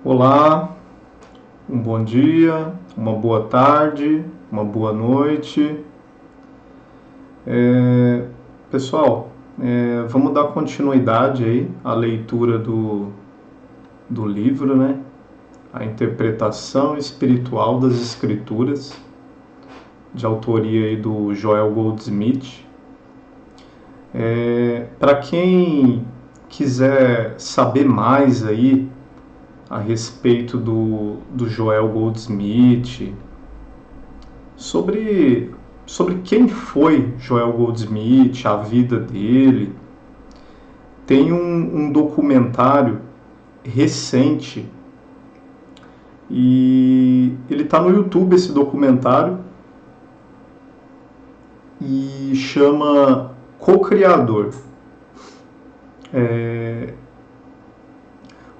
Olá, um bom dia, uma boa tarde, uma boa noite. Pessoal, vamos dar continuidade aí à leitura do livro, né? A Interpretação Espiritual das Escrituras, de autoria aí do Joel Goldsmith. Para quem quiser saber mais aí a respeito do Joel Goldsmith, sobre quem foi Joel Goldsmith, a vida dele, tem um documentário recente e ele está no YouTube, esse documentário, e chama Co-Criador.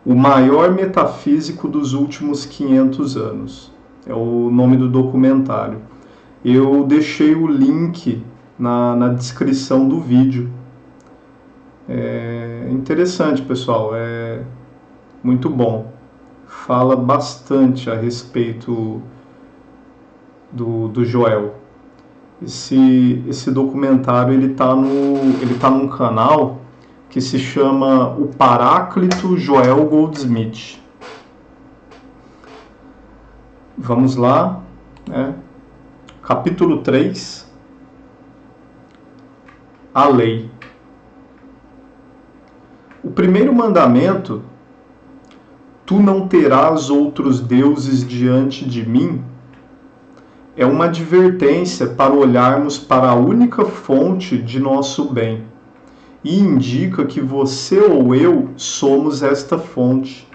O maior metafísico dos últimos 500 anos. É o nome do documentário. Eu deixei o link na descrição do vídeo. É interessante, pessoal. É muito bom. Fala bastante a respeito do Joel. Esse documentário ele tá num canal que se chama O Paráclito Joel Goldsmith. Vamos lá, né? Capítulo 3, a lei. O primeiro mandamento, tu não terás outros deuses diante de mim, é uma advertência para olharmos para a única fonte de nosso bem. E indica que você ou eu somos esta fonte.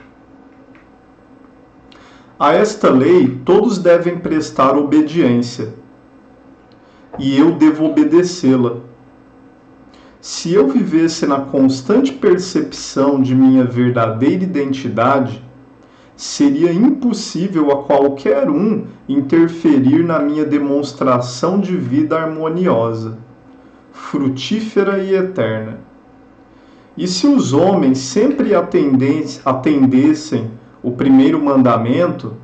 A esta lei todos devem prestar obediência, e eu devo obedecê-la. Se eu vivesse na constante percepção de minha verdadeira identidade, seria impossível a qualquer um interferir na minha demonstração de vida harmoniosa, frutífera e eterna. E se os homens sempre atendessem o primeiro mandamento,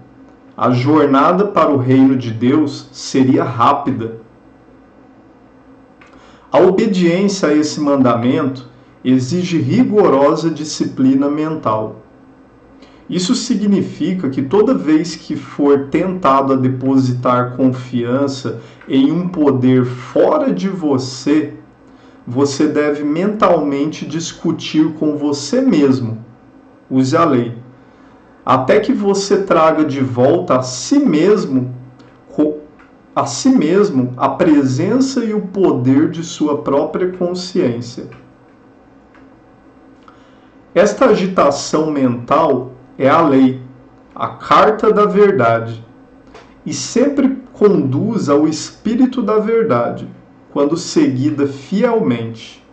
a jornada para o reino de Deus seria rápida. A obediência a esse mandamento exige rigorosa disciplina mental. Isso significa que toda vez que for tentado a depositar confiança em um poder fora de você, você deve mentalmente discutir com você mesmo, use a lei, até que você traga de volta a si mesmo a presença e o poder de sua própria consciência. Esta agitação mental é a lei, a carta da verdade, e sempre conduz ao espírito da verdade, quando seguida fielmente.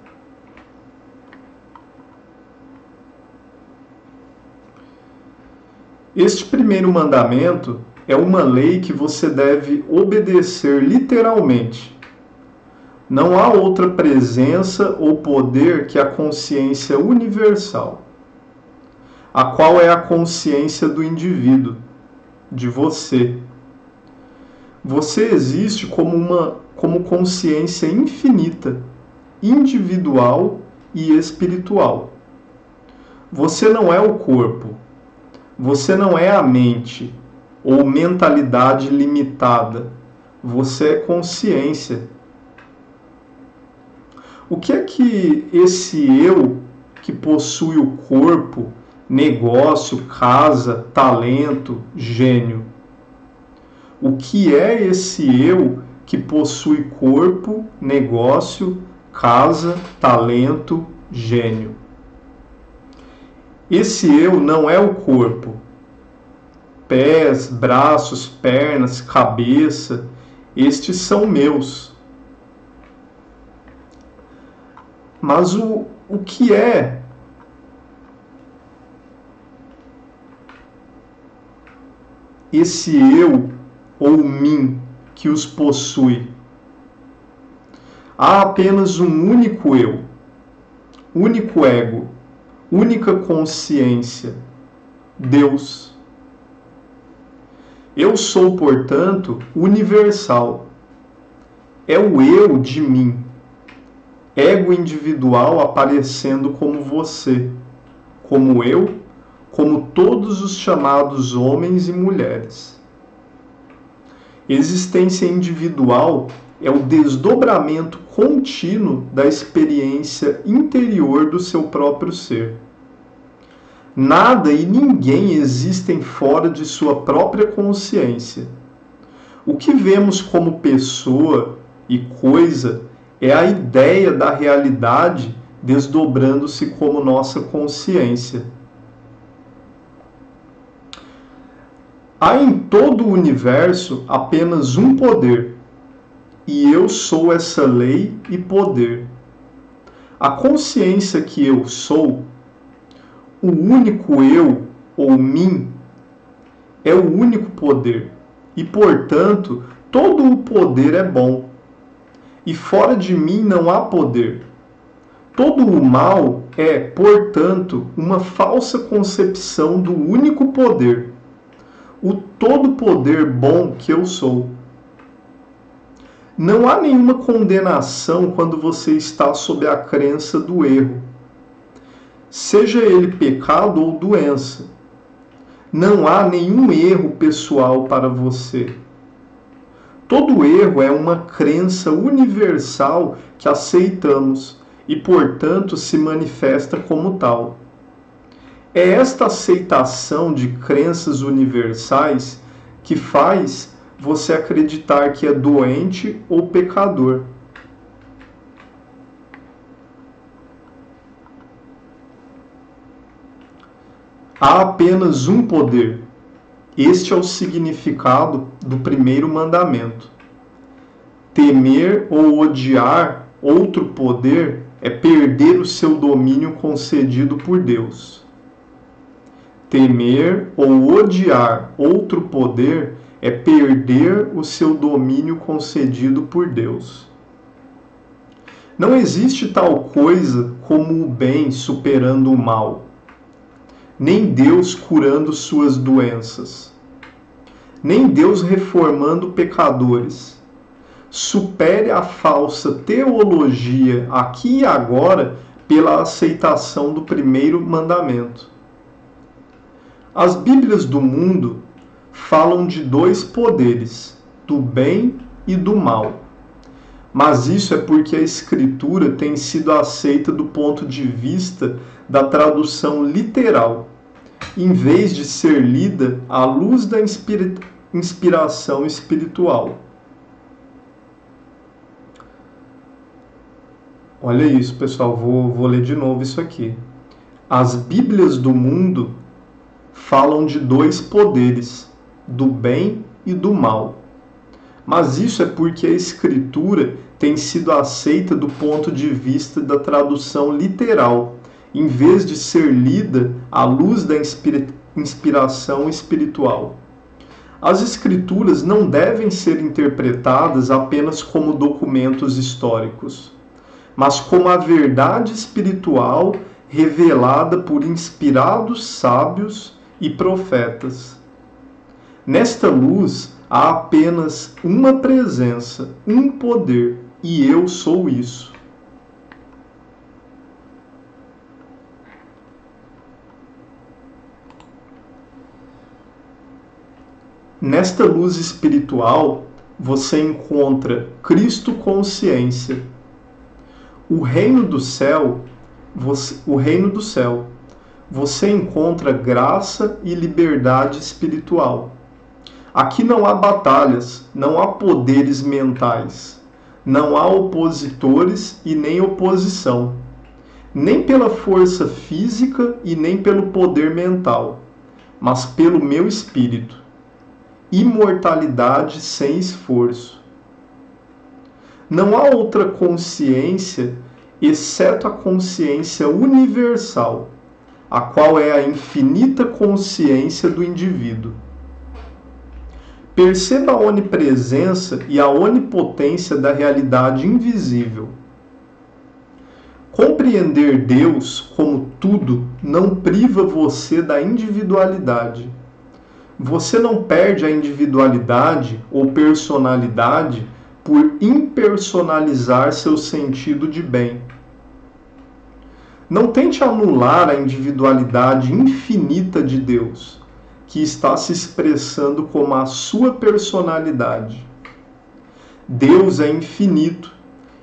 Este primeiro mandamento é uma lei que você deve obedecer literalmente. Não há outra presença ou poder que a consciência universal, a qual é a consciência do indivíduo, de você. Você existe como consciência infinita, individual e espiritual. Você não é o corpo, você não é a mente ou mentalidade limitada, você é consciência. O que é que esse eu que possui o corpo, negócio, casa, talento, gênio? O que é esse eu que possui corpo, negócio, casa, talento, gênio? Esse eu não é o corpo. Pés, braços, pernas, cabeça, estes são meus. Mas o que é esse eu ou mim que os possui? Há apenas um único eu, único ego, única consciência, Deus. Eu sou, portanto, universal. É o eu de mim, ego individual aparecendo como você, como eu, como todos os chamados homens e mulheres. Existência individual é o desdobramento contínuo da experiência interior do seu próprio ser. Nada e ninguém existem fora de sua própria consciência. O que vemos como pessoa e coisa é a ideia da realidade desdobrando-se como nossa consciência. Há em todo o universo apenas um poder, e eu sou essa lei e poder. A consciência que eu sou, o único eu ou mim, é o único poder, e portanto todo o poder é bom. E fora de mim não há poder. Todo o mal é, portanto, uma falsa concepção do único poder, o todo poder bom que eu sou. Não há nenhuma condenação quando você está sob a crença do erro, seja ele pecado ou doença. Não há nenhum erro pessoal para você. Todo erro é uma crença universal que aceitamos e, portanto, se manifesta como tal. É esta aceitação de crenças universais que faz você acreditar que é doente ou pecador. Há apenas um poder. Este é o significado do primeiro mandamento. Temer ou odiar outro poder é perder o seu domínio concedido por Deus. Temer ou odiar outro poder é perder o seu domínio concedido por Deus. Não existe tal coisa como o bem superando o mal, nem Deus curando suas doenças, nem Deus reformando pecadores. Supere a falsa teologia aqui e agora pela aceitação do primeiro mandamento. As Bíblias do mundo falam de dois poderes, do bem e do mal. Mas isso é porque a Escritura tem sido aceita do ponto de vista da tradução literal, em vez de ser lida à luz da inspiração espiritual. Olha isso, pessoal, vou ler de novo isso aqui. As Bíblias do mundo falam de dois poderes, do bem e do mal. Mas isso é porque a Escritura tem sido aceita do ponto de vista da tradução literal, em vez de ser lida à luz da inspiração espiritual. As Escrituras não devem ser interpretadas apenas como documentos históricos, mas como a verdade espiritual revelada por inspirados sábios e profetas. Nesta luz há apenas uma presença, um poder, e eu sou isso. Nesta luz espiritual, você encontra Cristo consciência. O reino do céu, você encontra graça e liberdade espiritual. Aqui não há batalhas, não há poderes mentais, não há opositores e nem oposição, nem pela força física e nem pelo poder mental, mas pelo meu espírito. Imortalidade sem esforço. Não há outra consciência exceto a consciência universal, a qual é a infinita consciência do indivíduo. Perceba a onipresença e a onipotência da realidade invisível. Compreender Deus como tudo não priva você da individualidade. Você não perde a individualidade ou personalidade por impersonalizar seu sentido de bem. Não tente anular a individualidade infinita de Deus, que está se expressando como a sua personalidade. Deus é infinito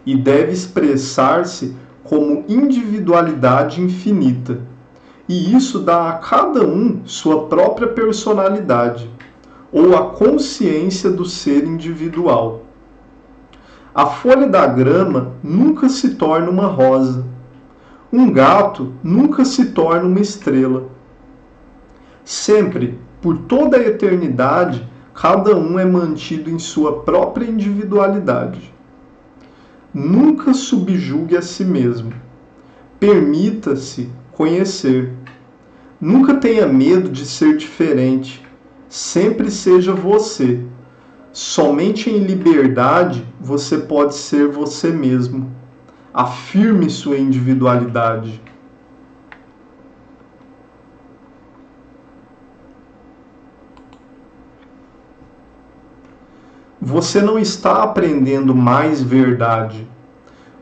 e deve expressar-se como individualidade infinita. E isso dá a cada um sua própria personalidade, ou a consciência do ser individual. A folha da grama nunca se torna uma rosa. Um gato nunca se torna uma estrela. Sempre, por toda a eternidade, cada um é mantido em sua própria individualidade. Nunca subjugue a si mesmo. Permita-se conhecer. Nunca tenha medo de ser diferente. Sempre seja você. Somente em liberdade você pode ser você mesmo. Afirme sua individualidade. Você não está aprendendo mais verdade.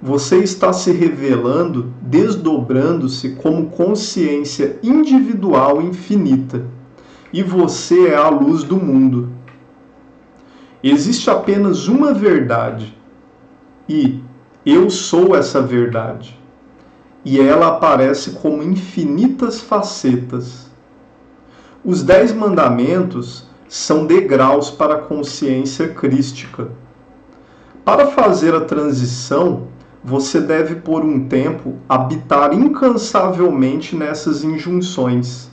Você está se revelando, desdobrando-se como consciência individual infinita. E você é a luz do mundo. Existe apenas uma verdade. E eu sou essa verdade. E ela aparece como infinitas facetas. Os 10 mandamentos são degraus para a consciência crística. Para fazer a transição, você deve por um tempo habitar incansavelmente nessas injunções.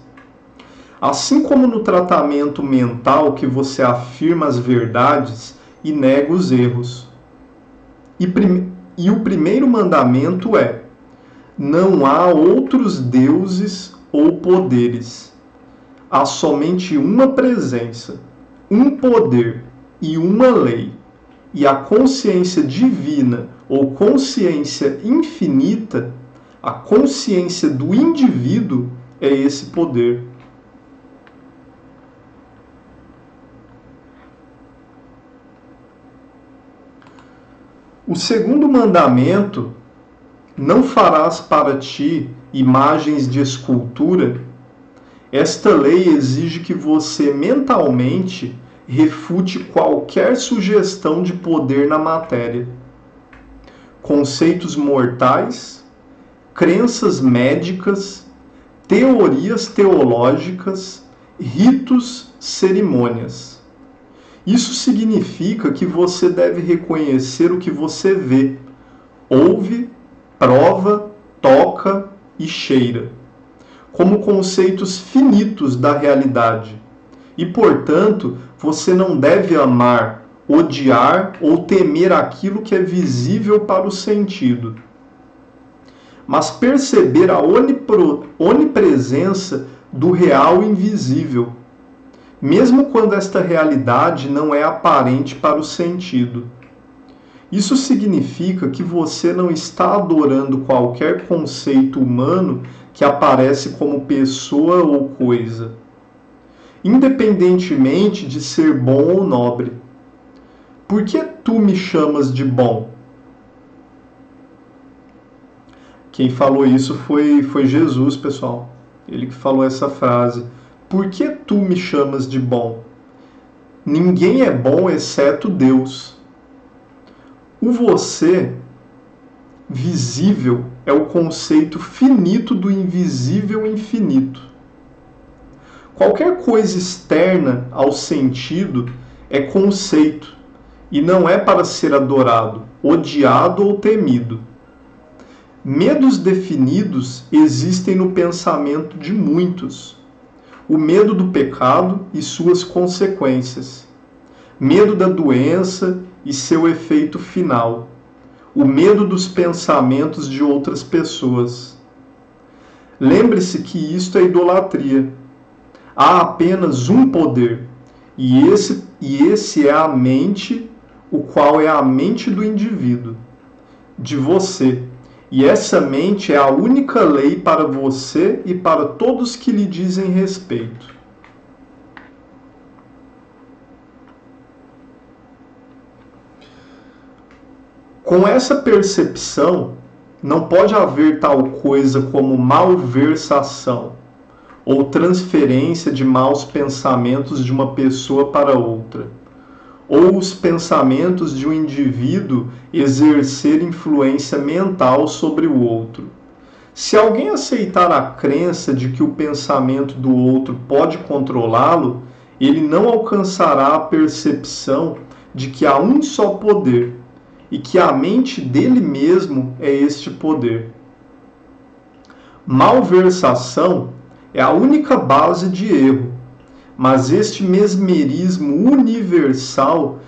Assim como no tratamento mental que você afirma as verdades e nega os erros. E o primeiro mandamento é: não há outros deuses ou poderes. Há somente uma presença, um poder e uma lei. E a consciência divina ou consciência infinita, a consciência do indivíduo, é esse poder. O segundo mandamento: não farás para ti imagens de escultura. Esta lei exige que você mentalmente refute qualquer sugestão de poder na matéria. Conceitos mortais, crenças médicas, teorias teológicas, ritos, cerimônias. Isso significa que você deve reconhecer o que você vê, ouve, prova, toca e cheira, como conceitos finitos da realidade. E, portanto, você não deve amar, odiar ou temer aquilo que é visível para o sentido, mas perceber a onipresença do real invisível, mesmo quando esta realidade não é aparente para o sentido. Isso significa que você não está adorando qualquer conceito humano que aparece como pessoa ou coisa, independentemente de ser bom ou nobre. Por que tu me chamas de bom? Quem falou isso foi Jesus, pessoal. Ele que falou essa frase. Por que tu me chamas de bom? Ninguém é bom exceto Deus. O você visível é o conceito finito do invisível infinito. Qualquer coisa externa ao sentido é conceito e não é para ser adorado, odiado ou temido. Medos definidos existem no pensamento de muitos. O medo do pecado e suas consequências. Medo da doença e seu efeito final. O medo dos pensamentos de outras pessoas. Lembre-se que isto é idolatria. Há apenas um poder, e esse é a mente, o qual é a mente do indivíduo, de você. E essa mente é a única lei para você e para todos que lhe dizem respeito. Com essa percepção, não pode haver tal coisa como malversação ou transferência de maus pensamentos de uma pessoa para outra, ou os pensamentos de um indivíduo exercer influência mental sobre o outro. Se alguém aceitar a crença de que o pensamento do outro pode controlá-lo, ele não alcançará a percepção de que há um só poder e que a mente dele mesmo é este poder. Malversação é a única base de erro, mas este mesmerismo universal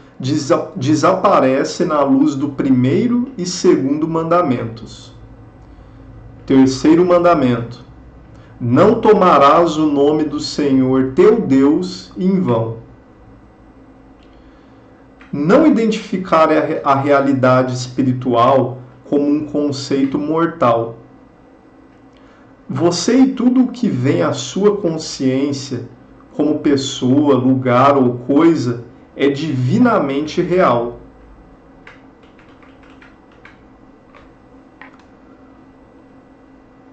desaparece na luz do primeiro e segundo mandamentos. Terceiro mandamento: não tomarás o nome do Senhor teu Deus em vão. Não identificar a realidade espiritual como um conceito mortal. Você e tudo o que vem à sua consciência, como pessoa, lugar ou coisa, é divinamente real.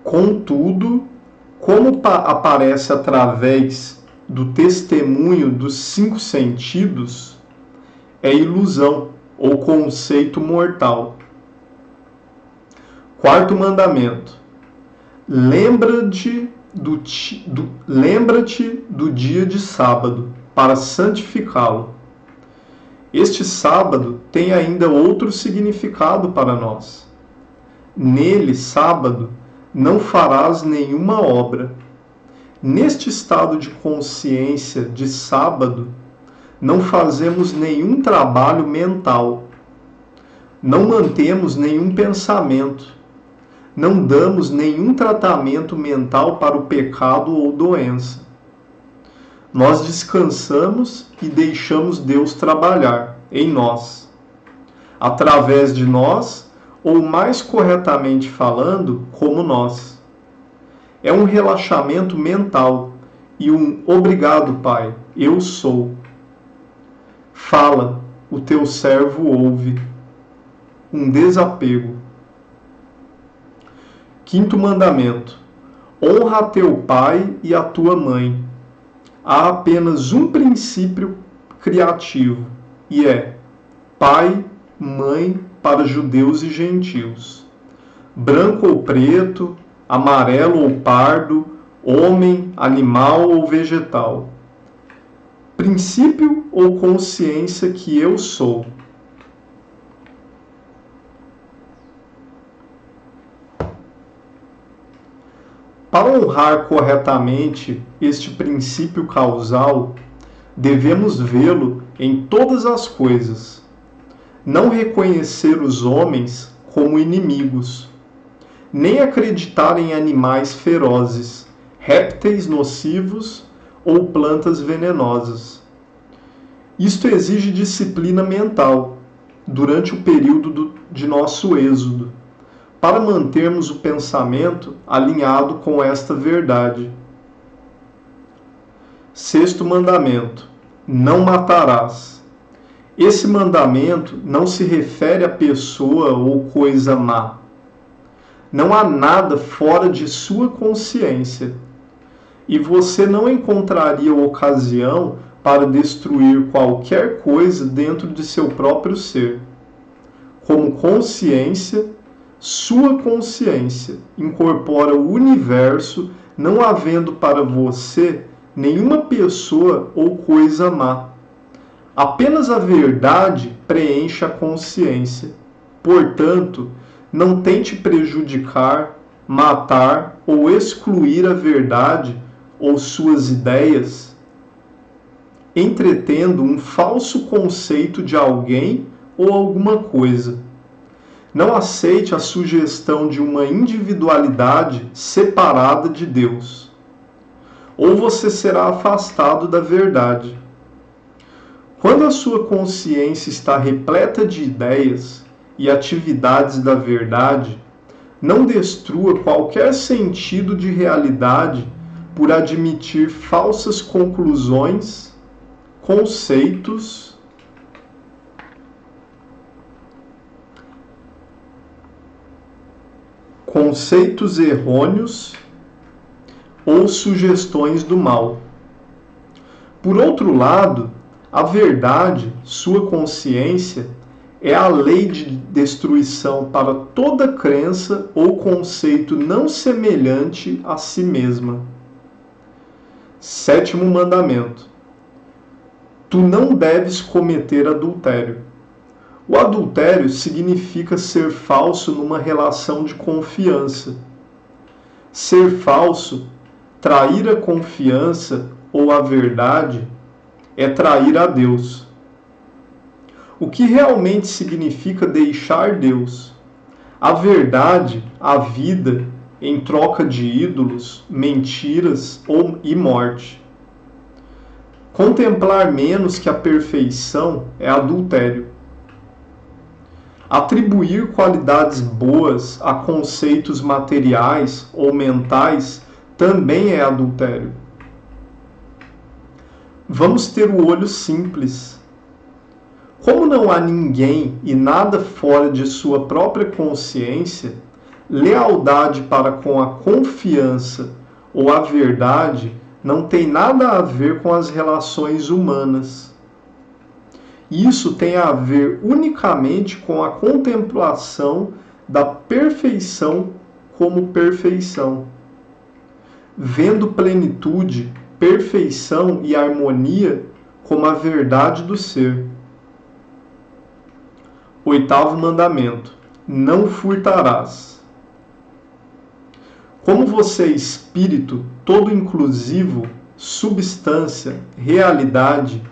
Contudo, como aparece através do testemunho dos 5 sentidos, é ilusão ou conceito mortal. Quarto mandamento: lembra-te do dia de sábado para santificá-lo. Este sábado tem ainda outro significado para nós. Nele, sábado, não farás nenhuma obra. Neste estado de consciência de sábado, não fazemos nenhum trabalho mental, não mantemos nenhum pensamento, não damos nenhum tratamento mental para o pecado ou doença. Nós descansamos e deixamos Deus trabalhar em nós, através de nós, ou mais corretamente falando, como nós. É um relaxamento mental e um obrigado, Pai, eu sou. Fala, o teu servo ouve. Um desapego. Quinto mandamento: honra a teu pai e a tua mãe. Há apenas um princípio criativo, e é pai, mãe para judeus e gentios. Branco ou preto, amarelo ou pardo, homem, animal ou vegetal. Princípio ou consciência que eu sou. Para honrar corretamente este princípio causal, devemos vê-lo em todas as coisas. Não reconhecer os homens como inimigos, nem acreditar em animais ferozes, répteis nocivos ou plantas venenosas. Isto exige disciplina mental durante o período de nosso êxodo, para mantermos o pensamento alinhado com esta verdade. Sexto mandamento: não matarás. Esse mandamento não se refere a pessoa ou coisa má. Não há nada fora de sua consciência, e você não encontraria ocasião para destruir qualquer coisa dentro de seu próprio ser. Como consciência, sua consciência incorpora o universo, não havendo para você nenhuma pessoa ou coisa má. Apenas a verdade preenche a consciência. Portanto, não tente prejudicar, matar ou excluir a verdade ou suas ideias, entretendo um falso conceito de alguém ou alguma coisa. Não aceite a sugestão de uma individualidade separada de Deus, ou você será afastado da verdade. Quando a sua consciência está repleta de ideias e atividades da verdade, Não destrua qualquer sentido de realidade por admitir falsas conclusões, conceitos errôneos ou sugestões do mal. Por outro lado, a verdade, sua consciência, é a lei de destruição para toda crença ou conceito não semelhante a si mesma. 7º mandamento. Tu não deves cometer adultério. O adultério significa ser falso numa relação de confiança. Ser falso, trair a confiança ou a verdade, é trair a Deus. O que realmente significa deixar Deus? A verdade, a vida, em troca de ídolos, mentiras e morte. Contemplar menos que a perfeição é adultério. Atribuir qualidades boas a conceitos materiais ou mentais também é adultério. Vamos ter o olho simples. Como não há ninguém e nada fora de sua própria consciência, lealdade para com a confiança ou a verdade não tem nada a ver com as relações humanas. Isso tem a ver unicamente com a contemplação da perfeição como perfeição, vendo plenitude, perfeição e harmonia como a verdade do ser. 8º mandamento. Não furtarás. Como você é espírito todo inclusivo, substância, realidade,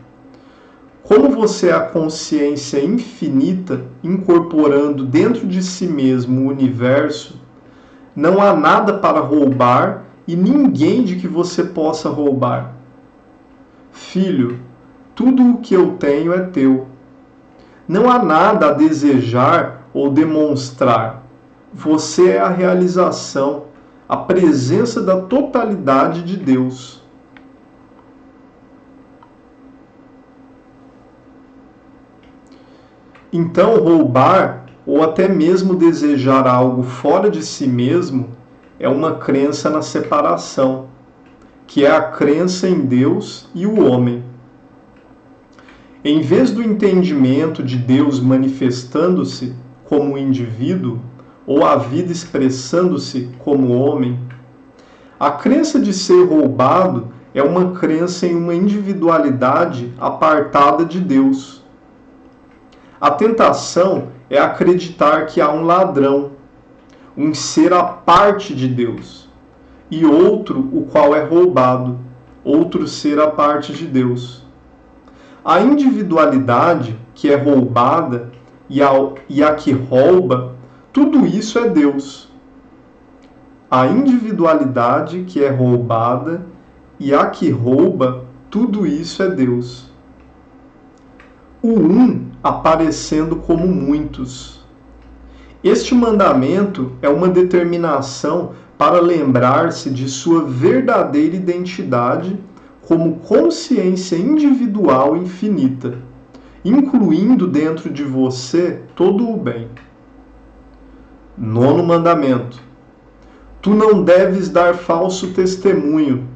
como você é a consciência infinita incorporando dentro de si mesmo o universo, não há nada para roubar e ninguém de que você possa roubar. Filho, tudo o que eu tenho é teu. Não há nada a desejar ou demonstrar. Você é a realização, a presença da totalidade de Deus. Então, roubar ou até mesmo desejar algo fora de si mesmo é uma crença na separação, que é a crença em Deus e o homem. Em vez do entendimento de Deus manifestando-se como indivíduo, ou a vida expressando-se como homem, a crença de ser roubado é uma crença em uma individualidade apartada de Deus. A tentação é acreditar que há um ladrão, um ser à parte de Deus, e outro o qual é roubado, outro ser à parte de Deus. A individualidade que é roubada e a que rouba, tudo isso é Deus. A individualidade que é roubada e a que rouba, tudo isso é Deus. O um aparecendo como muitos. Este mandamento é uma determinação para lembrar-se de sua verdadeira identidade como consciência individual infinita, incluindo dentro de você todo o bem. 9º mandamento. Tu não deves dar falso testemunho.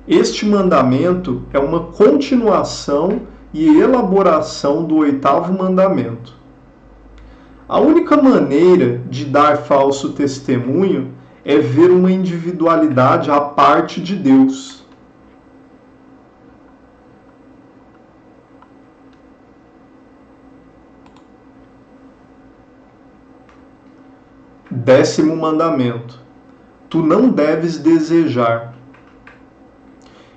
Este mandamento é uma continuação e elaboração do 8º mandamento. A única maneira de dar falso testemunho é ver uma individualidade à parte de Deus. Décimo mandamento. Tu não deves desejar.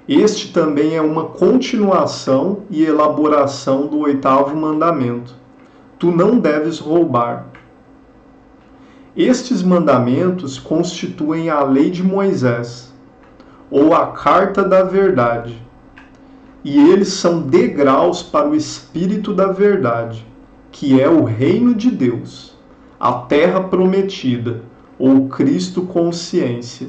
Este também é uma continuação e elaboração do 8º mandamento. Tu não deves roubar. Estes mandamentos constituem a lei de Moisés, ou a carta da verdade, e eles são degraus para o Espírito da verdade, que é o reino de Deus, a terra prometida, ou Cristo consciência.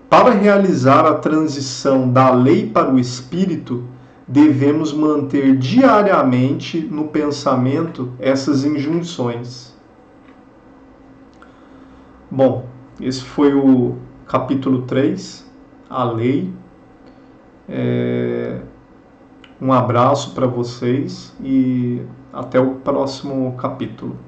Para realizar a transição da lei para o Espírito, devemos manter diariamente no pensamento essas injunções. Bom, esse foi o capítulo 3, a lei. Um abraço para vocês e até o próximo capítulo.